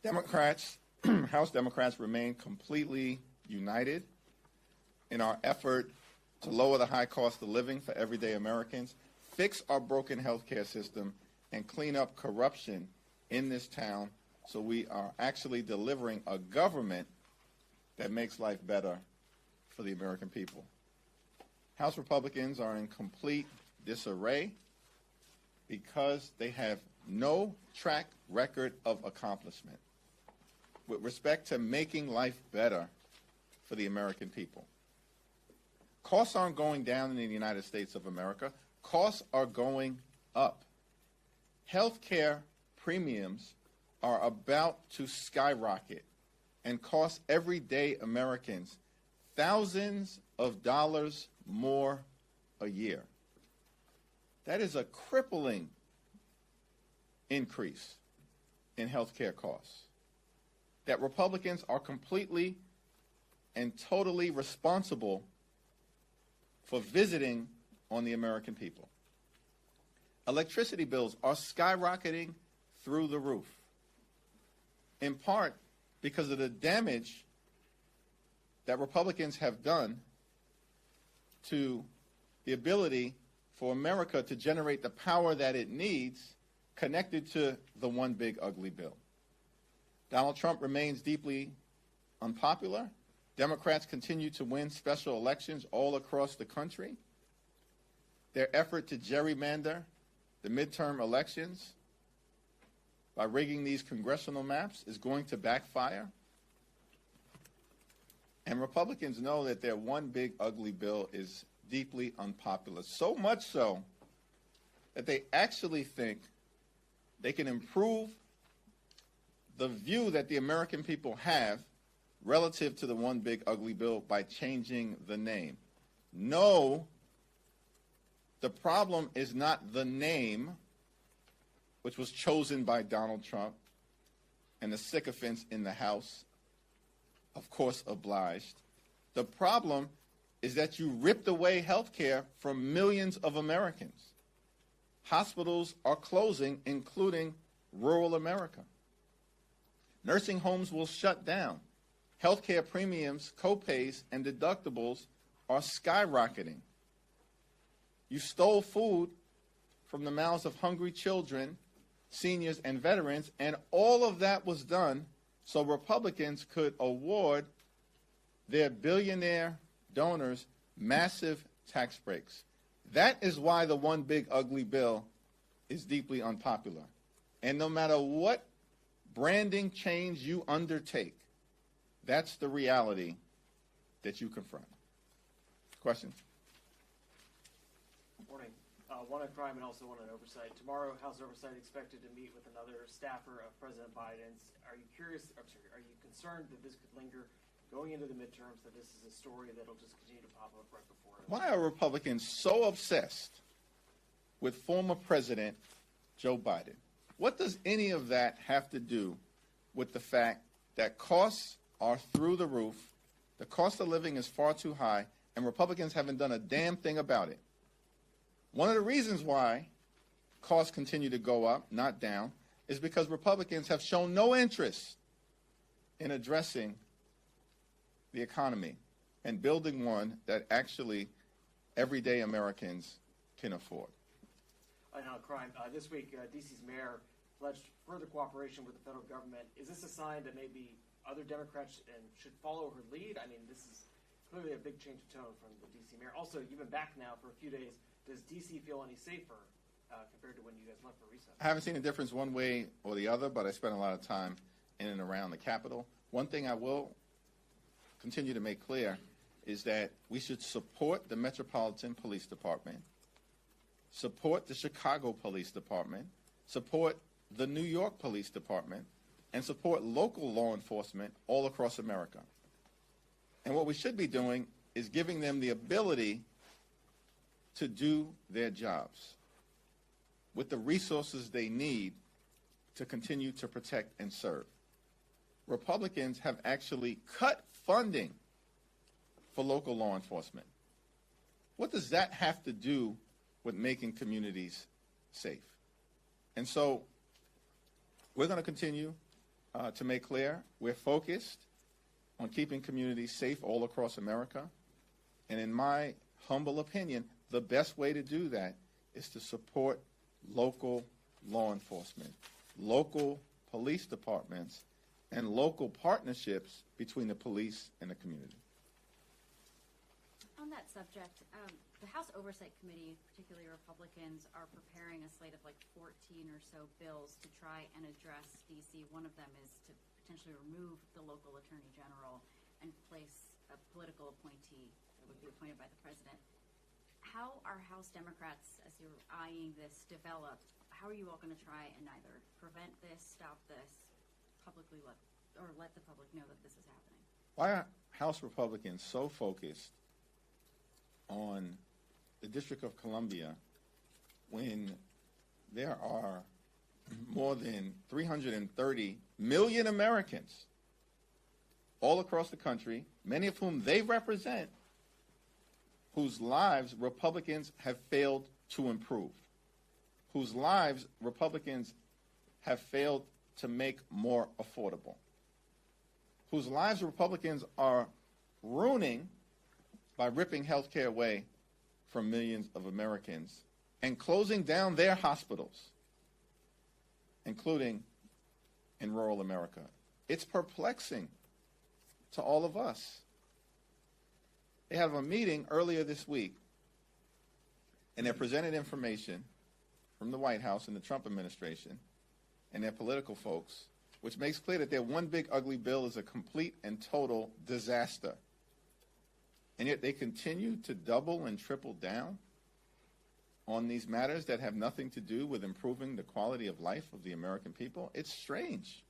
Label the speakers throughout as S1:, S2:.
S1: Democrats, House Democrats remain completely united in our effort to lower the high cost of living for everyday Americans, fix our broken health care system, and clean up corruption in this town so we are actually delivering a government that makes life better for the American people. House Republicans are in complete disarray because they have no track record of accomplishment with respect to making life better for the American people. Costs aren't going down in the United States of America. Costs are going up. Health care premiums are about to skyrocket and cost everyday Americans thousands of dollars more a year. That is a crippling increase in health care costs that Republicans are completely and totally responsible for visiting on the American people. Electricity bills are skyrocketing through the roof, in part because of the damage that Republicans have done to the ability for America to generate the power that it needs connected to the one big ugly bill. Donald Trump remains deeply unpopular. Democrats continue to win special elections all across the country. Their effort to gerrymander the midterm elections by rigging these congressional maps is going to backfire. And Republicans know that their one big ugly bill is deeply unpopular, so much so that they actually think they can improve the view that the American people have relative to the one big ugly bill by changing the name. No, the problem is not the name, which was chosen by Donald Trump and the sycophants in the House, of course, obliged. The problem is that you ripped away health care from millions of Americans. Hospitals are closing, including rural America. Nursing homes will shut down. Health care premiums, copays, and deductibles are skyrocketing. You stole food from the mouths of hungry children, seniors, and veterans, and all of that was done so Republicans could award their billionaire donors massive tax breaks. That is why the one big ugly bill is deeply unpopular. And no matter what branding change you undertake, that's the reality that you confront. Questions?
S2: Morning. One on crime and also one on oversight. Tomorrow, House Oversight expected to meet with another staffer of President Biden's. Are you are you concerned that this could linger going into the midterms, that this is a story that'll just continue to pop up right before it?
S1: Why are Republicans so obsessed with former President Joe Biden? What does any of that have to do with the fact that costs are through the roof, the cost of living is far too high, and Republicans haven't done a damn thing about it? One of the reasons why costs continue to go up, not down, is because Republicans have shown no interest in addressing the economy and building one that actually everyday Americans can afford.
S2: On crime, this week, D.C.'s mayor pledged further cooperation with the federal government. Is this a sign that maybe other Democrats should follow her lead? I mean, this is clearly a big change of tone from the D.C. mayor. Also, you've been back now for a few days. Does D.C. feel any safer compared to when you guys left for recess?
S1: I haven't seen a difference one way or the other, but I spent a lot of time in and around the Capitol. One thing I will continue to make clear is that we should support the Metropolitan Police Department, support the Chicago Police Department, support the New York Police Department, and support local law enforcement all across America. And what we should be doing is giving them the ability to do their jobs with the resources they need to continue to protect and serve. Republicans have actually cut funding for local law enforcement. What does that have to do with making communities safe? And so we're going to continue to make clear, we're focused on keeping communities safe all across America. And in my humble opinion, the best way to do that is to support local law enforcement, local police departments, and local partnerships between the police and the community.
S3: On that subject, the House Oversight Committee, particularly Republicans, are preparing a slate of like 14 or so bills to try and address D.C. One of them is to potentially remove the local attorney general and place a political appointee that would be appointed by the president. How are House Democrats, as you're eyeing this develop, how are you all going to try and either prevent this, stop this, publicly let the public know that this is happening?
S1: Why are House Republicans so focused on the District of Columbia when there are more than 330 million Americans all across the country, many of whom they represent, whose lives Republicans have failed to improve, whose lives Republicans have failed to make more affordable, whose lives Republicans are ruining by ripping health care away from millions of Americans and closing down their hospitals, including in rural America. It's perplexing to all of us. They have a meeting earlier this week, and they presented information from the White House and the Trump administration and their political folks, which makes clear that their one big ugly bill is a complete and total disaster. And yet they continue to double and triple down on these matters that have nothing to do with improving the quality of life of the American people. It's strange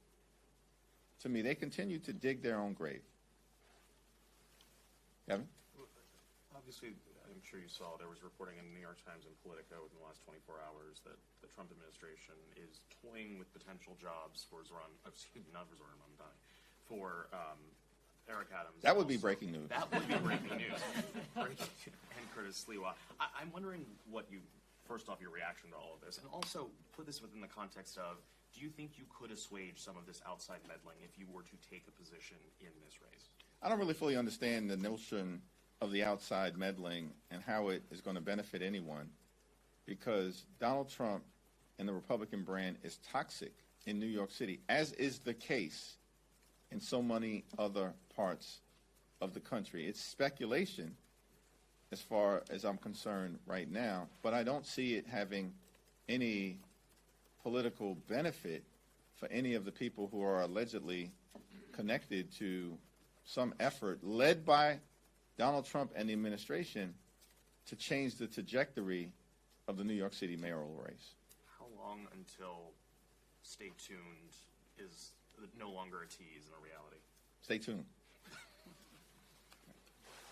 S1: to me. They continue to dig their own grave. Kevin?
S4: Obviously, I'm sure you saw there was reporting in the New York Times and Politico within the last 24 hours that the Trump administration is toying with potential jobs for for Eric Adams.
S1: That would be breaking news.
S4: That would be breaking news. And Curtis Sliwa. I'm wondering first off, your reaction to all of this, and also put this within the context of, do you think you could assuage some of this outside meddling if you were to take a position in this race? I
S1: don't really fully understand the notion of the outside meddling and how it is going to benefit anyone, because Donald Trump and the Republican brand is toxic in New York City, as is the case in so many other parts of the country. It's speculation as far as I'm concerned right now, but I don't see it having any political benefit for any of the people who are allegedly connected to some effort led by Donald Trump and the administration to change the trajectory of the New York City mayoral race.
S4: How long until stay tuned is no longer a tease and a reality?
S1: Stay tuned.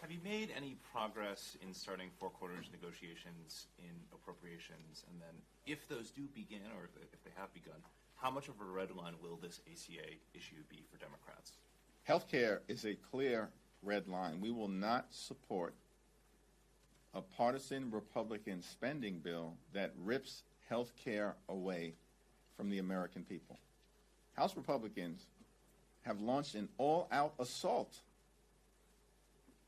S5: Have you made any progress in starting four quarters negotiations in appropriations? And then if those do begin, or if they have begun, how much of a red line will this ACA issue be for Democrats?
S1: Healthcare is a clear red line. We will not support a partisan Republican spending bill that rips health care away from the American people. House Republicans have launched an all-out assault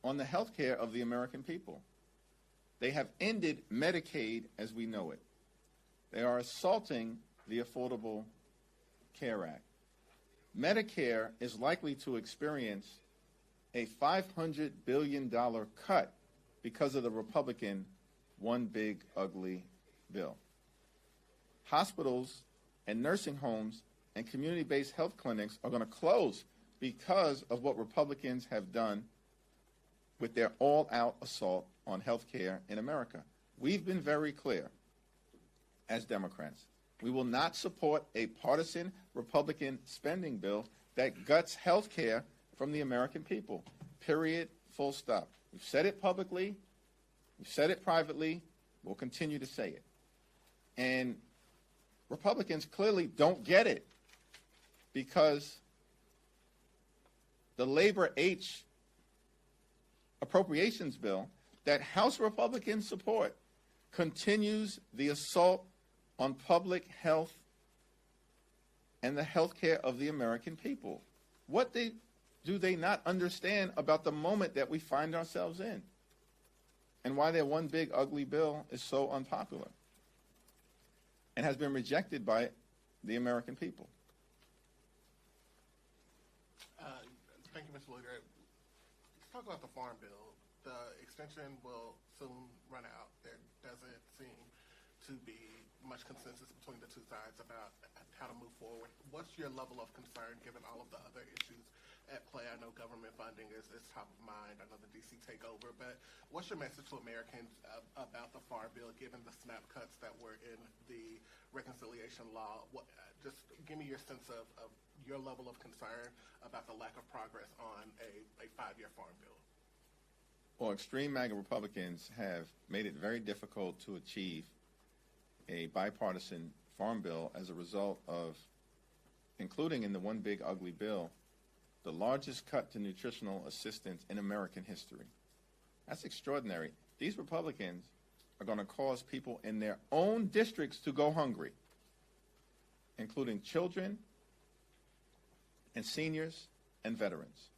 S1: on the health care of the American people. They have ended Medicaid as we know it. They are assaulting the Affordable Care Act. Medicare is likely to experience a $500 billion cut because of the Republican one big ugly bill. Hospitals and nursing homes and community-based health clinics are going to close because of what Republicans have done with their all-out assault on health care in America. We've been very clear as Democrats. We will not support a partisan Republican spending bill that guts health care from the American people. Period. Full stop. We've said it publicly. We've said it privately. We'll continue to say it. And Republicans clearly don't get it because the Labor H appropriations bill that House Republicans support continues the assault on public health and the health care of the American people. What do they not understand about the moment that we find ourselves in? And why their one big ugly bill is so unpopular and has been rejected by the American people.
S6: Thank you, Mr. Leader. Let's talk about the Farm Bill. The extension will soon run out. There doesn't seem to be much consensus between the two sides about how to move forward. What's your level of concern given all of the other issues at play? I know government funding is top of mind. I know the D.C. takeover, but what's your message to Americans about the Farm Bill given the snap cuts that were in the reconciliation law? Just give me your sense of your level of concern about the lack of progress on a 5-year Farm Bill.
S1: Well, extreme MAGA Republicans have made it very difficult to achieve a bipartisan farm bill as a result of including in the one big ugly bill the largest cut to nutritional assistance in American history. That's extraordinary. These Republicans are going to cause people in their own districts to go hungry, including children and seniors and veterans.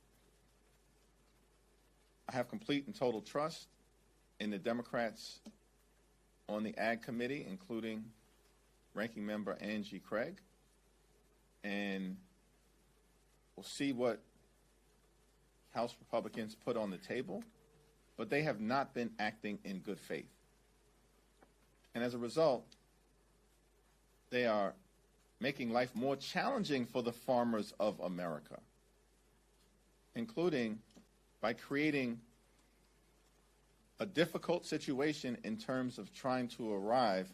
S1: I have complete and total trust in the Democrats on the Ag Committee, including Ranking Member Angie Craig, and we'll see what House Republicans put on the table, but they have not been acting in good faith. And as a result, they are making life more challenging for the farmers of America, including by creating a difficult situation in terms of trying to arrive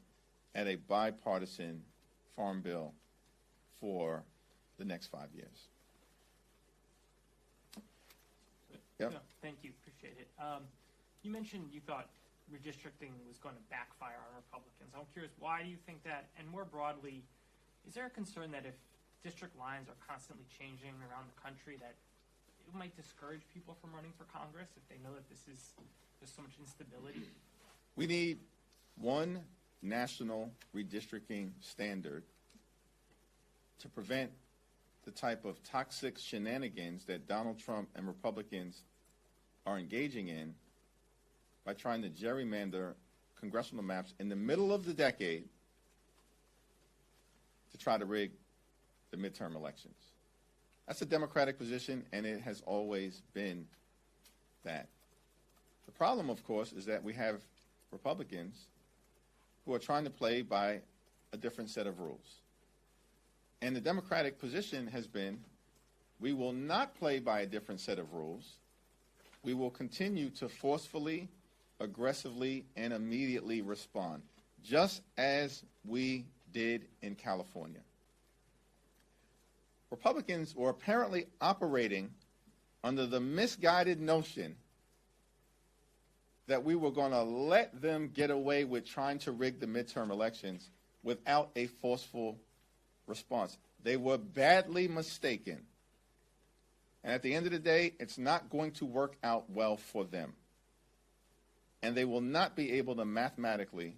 S1: at a bipartisan farm bill for the next 5 years. Yep.
S7: No, thank you. Appreciate it. You mentioned you thought redistricting was going to backfire on Republicans. I'm curious, why do you think that? And more broadly, is there a concern that if district lines are constantly changing around the country that it might discourage people from running for Congress if they know that there's so much instability?
S1: We need one national redistricting standard to prevent the type of toxic shenanigans that Donald Trump and Republicans are engaging in by trying to gerrymander congressional maps in the middle of the decade to try to rig the midterm elections. That's a Democratic position, and it has always been that. The problem, of course, is that we have Republicans who are trying to play by a different set of rules. And the Democratic position has been, we will not play by a different set of rules. We will continue to forcefully, aggressively, and immediately respond, just as we did in California. Republicans were apparently operating under the misguided notion that we were going to let them get away with trying to rig the midterm elections without a forceful response. They were badly mistaken. And at the end of the day, it's not going to work out well for them. And they will not be able to mathematically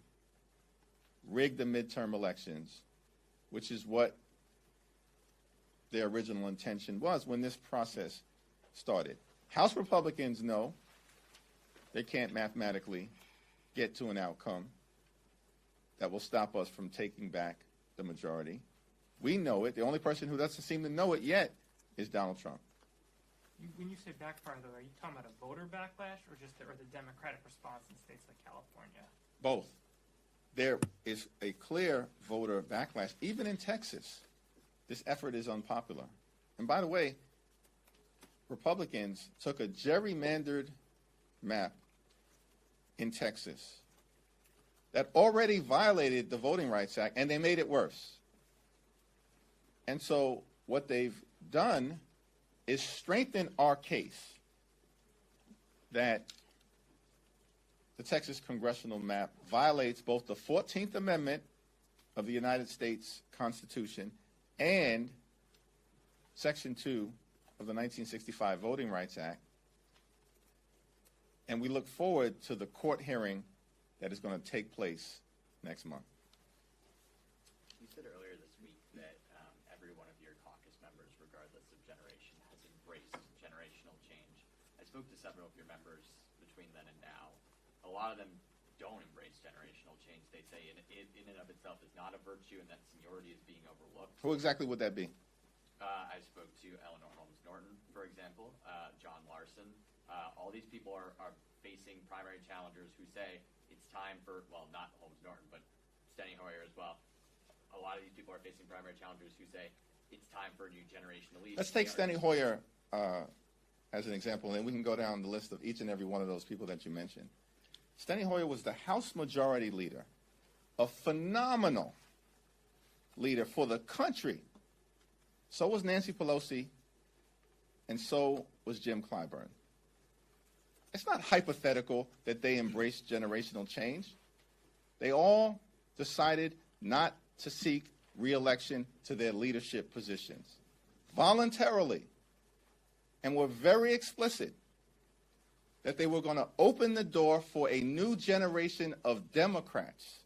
S1: rig the midterm elections, which is what their original intention was when this process started. House Republicans know they can't mathematically get to an outcome that will stop us from taking back the majority. We know it. The only person who doesn't seem to know it yet is Donald Trump.
S7: When you say backfire, though, are you talking about a voter backlash or just the Democratic response in states like California?
S1: Both. There is a clear voter backlash. Even in Texas, this effort is unpopular. And by the way, Republicans took a gerrymandered map in Texas that already violated the Voting Rights Act, and they made it worse. And so what they've done is strengthen our case that the Texas congressional map violates both the 14th Amendment of the United States Constitution and Section 2 of the 1965 Voting Rights Act. And we look forward to the court hearing that is going to take place next month.
S8: You said earlier this week that everyone spoke to several of your members between then and now. A lot of them don't embrace generational change. They say it in and of itself is not a virtue and that seniority is being overlooked.
S1: Who exactly would that be?
S8: I spoke to Eleanor Holmes Norton, for example, John Larson. All these people are facing primary challengers who say it's time for, well, not Holmes Norton, but Steny Hoyer as well. A lot of these people are facing primary challengers who say it's time for a new generation to lead.
S1: Let's take Steny Hoyer as an example, and we can go down the list of each and every one of those people that you mentioned. Steny Hoyer was the House Majority Leader, a phenomenal leader for the country. So was Nancy Pelosi, and so was Jim Clyburn. It's not hypothetical that they embraced generational change. They all decided not to seek re-election to their leadership positions voluntarily, and were very explicit that they were going to open the door for a new generation of Democrats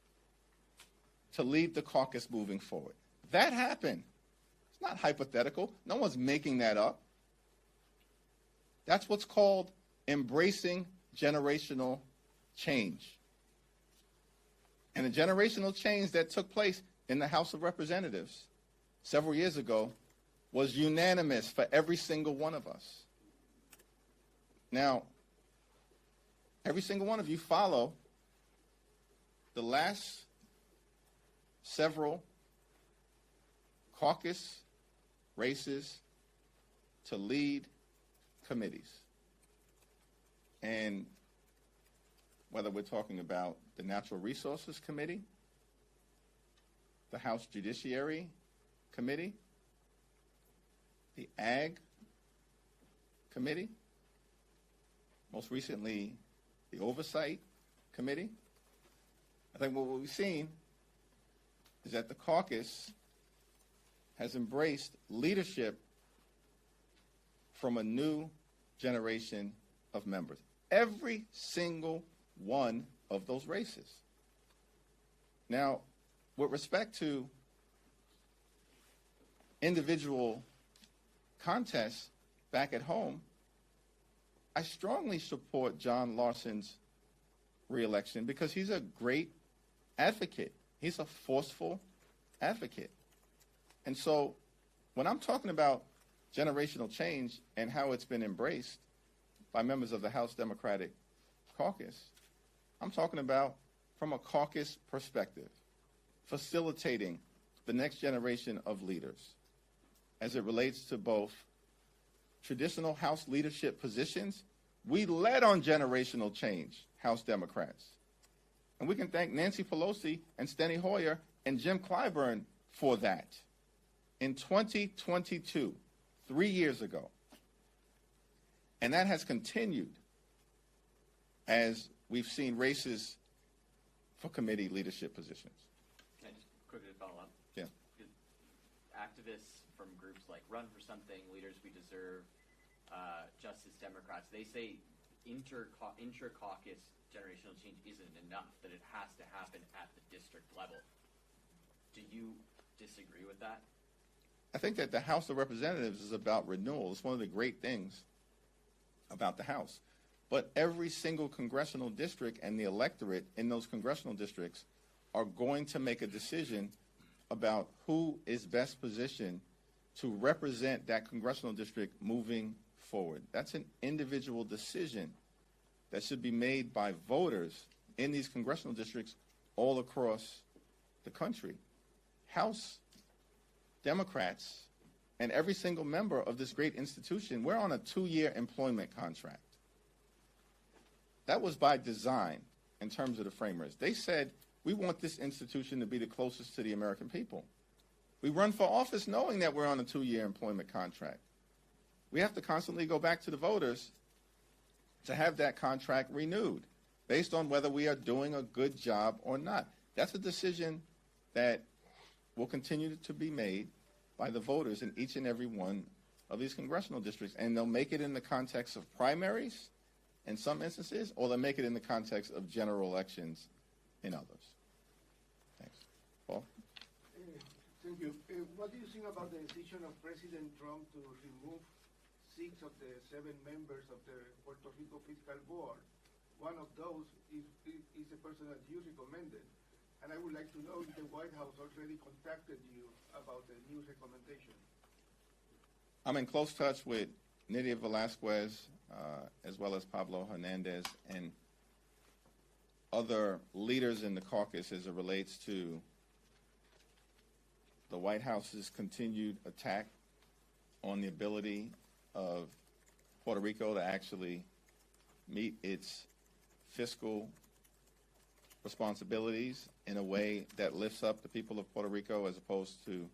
S1: to lead the caucus moving forward. That happened. It's not hypothetical. No one's making that up. That's what's called embracing generational change. And the generational change that took place in the House of Representatives several years ago was unanimous for every single one of us. Now, every single one of you follow the last several caucus races to lead committees. And whether we're talking about the Natural Resources Committee, the House Judiciary Committee, the Ag Committee, most recently the Oversight Committee, I think what we've seen is that the caucus has embraced leadership from a new generation of members. Every single one of those races. Now, with respect to individual contests back at home, I strongly support John Larson's re-election because he's a great advocate. He's a forceful advocate. And so when I'm talking about generational change and how it's been embraced by members of the House Democratic Caucus, I'm talking about from a caucus perspective, facilitating the next generation of leaders as it relates to both traditional House leadership positions. We led on generational change, House Democrats. And we can thank Nancy Pelosi and Steny Hoyer and Jim Clyburn for that. In 2022, 3 years ago. And that has continued as we've seen races for committee leadership positions.
S8: Can I just quickly follow up?
S1: Yeah.
S8: Because activists from groups like Run for Something, Leaders We Deserve, Justice Democrats, they say inter-caucus generational change isn't enough, that it has to happen at the district level. Do you disagree with that?
S1: I think that the House of Representatives is about renewal. It's one of the great things about the House. But every single congressional district and the electorate in those congressional districts are going to make a decision about who is best positioned to represent that congressional district moving forward. That's an individual decision that should be made by voters in these congressional districts all across the country. House Democrats and every single member of this great institution, we're on a 2-year employment contract. That was by design in terms of the framers. They said, we want this institution to be the closest to the American people. We run for office knowing that we're on a 2-year employment contract. We have to constantly go back to the voters to have that contract renewed based on whether we are doing a good job or not. That's a decision that will continue to be made by the voters in each and every one of these congressional districts. And they'll make it in the context of primaries in some instances, or they'll make it in the context of general elections in others. Thanks. Paul?
S9: Thank you. What do you think about the decision of President Trump to remove 6 of the 7 members of the Puerto Rico Fiscal Board. One of those is a person that you recommended. And I would like to know if the White House already contacted you about the new recommendation.
S1: I'm in close touch with Nydia Velasquez, as well as Pablo Hernandez, and other leaders in the caucus as it relates to the White House's continued attack on the ability of Puerto Rico to actually meet its fiscal responsibilities in a way that lifts up the people of Puerto Rico as opposed to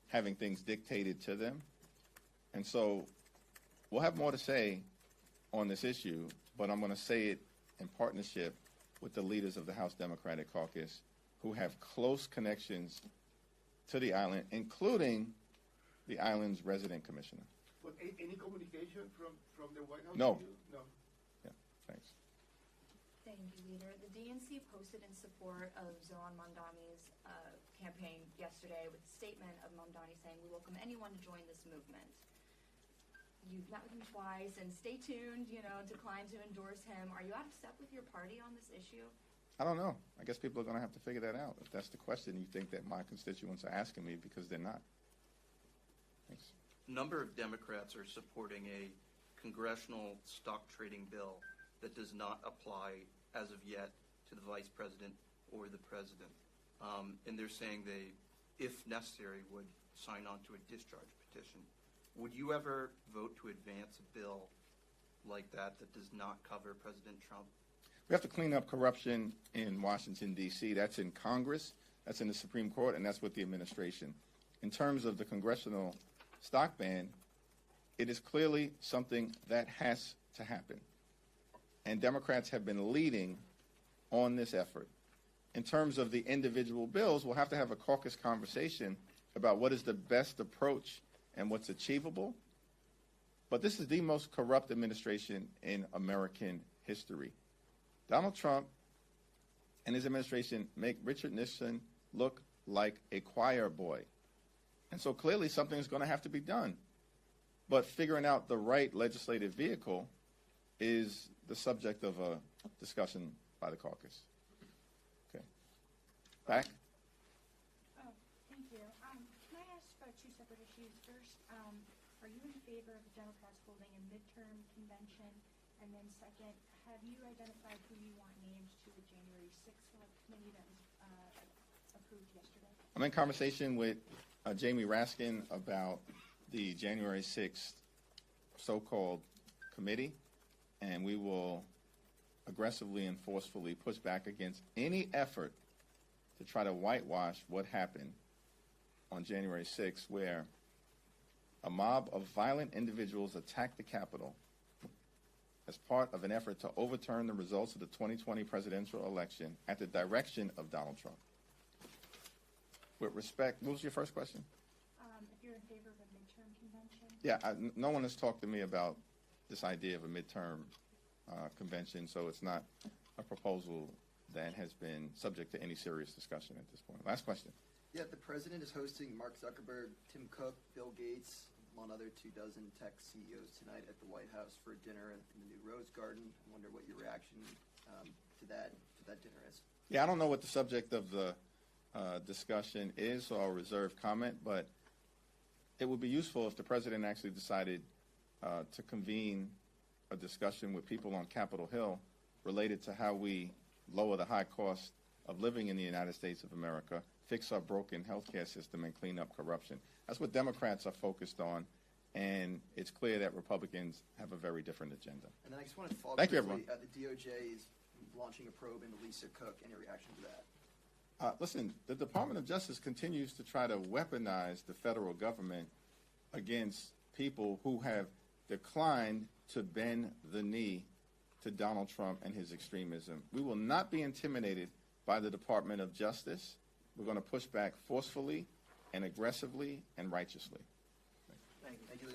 S1: having things dictated to them. And so we'll have more to say on this issue, but I'm going to say it in partnership with the leaders of the House Democratic Caucus who have close connections to the island, including the island's resident commissioner.
S9: But any communication from the White House?
S1: No.
S9: To you? No.
S1: Yeah, thanks.
S10: Thank you, Leader. The DNC posted in support of Zoran Mamdani's campaign yesterday with a statement of Mamdani saying, "We welcome anyone to join this movement." You've met with him twice, and stay tuned, declined to endorse him. Are you out of step with your party on this issue?
S1: I don't know. I guess people are going to have to figure that out. If that's the question you think that my constituents are asking me, because they're not. Thanks.
S11: A number of Democrats are supporting a congressional stock trading bill that does not apply as of yet to the vice president or the president. And they're saying they, if necessary, would sign on to a discharge petition. Would you ever vote to advance a bill like that does not cover President Trump?
S1: We have to clean up corruption in Washington, D.C. That's in Congress, that's in the Supreme Court, and that's with the administration. In terms of the congressional stock ban, it is clearly something that has to happen. And Democrats have been leading on this effort. In terms of the individual bills, we'll have to have a caucus conversation about what is the best approach and what's achievable. But this is the most corrupt administration in American history. Donald Trump and his administration make Richard Nixon look like a choir boy. And so clearly something is going to have to be done. But figuring out the right legislative vehicle is the subject of a discussion by the caucus. Okay. Back?
S12: Oh, thank you. Can I ask about two separate issues? First, are you in favor of the Democrats holding a midterm convention? And then second, have you identified who you want named to the January 6th select committee that was approved yesterday?
S1: I'm in conversation with Jamie Raskin about the January 6th so-called committee, and we will aggressively and forcefully push back against any effort to try to whitewash what happened on January 6th, where a mob of violent individuals attacked the Capitol as part of an effort to overturn the results of the 2020 presidential election at the direction of Donald Trump. With respect, what was your first question?
S12: If you're in favor of a midterm convention?
S1: Yeah, no one has talked to me about this idea of a midterm convention, so it's not a proposal that has been subject to any serious discussion at this point. Last question.
S13: Yeah, the president is hosting Mark Zuckerberg, Tim Cook, Bill Gates, among other 24 tech CEOs tonight at the White House for dinner in the new Rose Garden. I wonder what your reaction to that dinner is.
S1: Yeah, I don't know what the subject of the discussion is, so I'll reserve comment, but it would be useful if the president actually decided to convene a discussion with people on Capitol Hill related to how we lower the high cost of living in the United States of America, fix our broken healthcare system, and clean up corruption. That's what Democrats are focused on, and it's clear that Republicans have a very different agenda.
S13: And then I just want to follow up.
S1: Thank you, everyone.
S13: The DOJ is launching a probe into Lisa Cook. Any reaction to that?
S1: Listen, the Department of Justice continues to try to weaponize the federal government against people who have declined to bend the knee to Donald Trump and his extremism. We will not be intimidated by the Department of Justice. We're going to push back forcefully and aggressively and righteously.
S13: Thank you.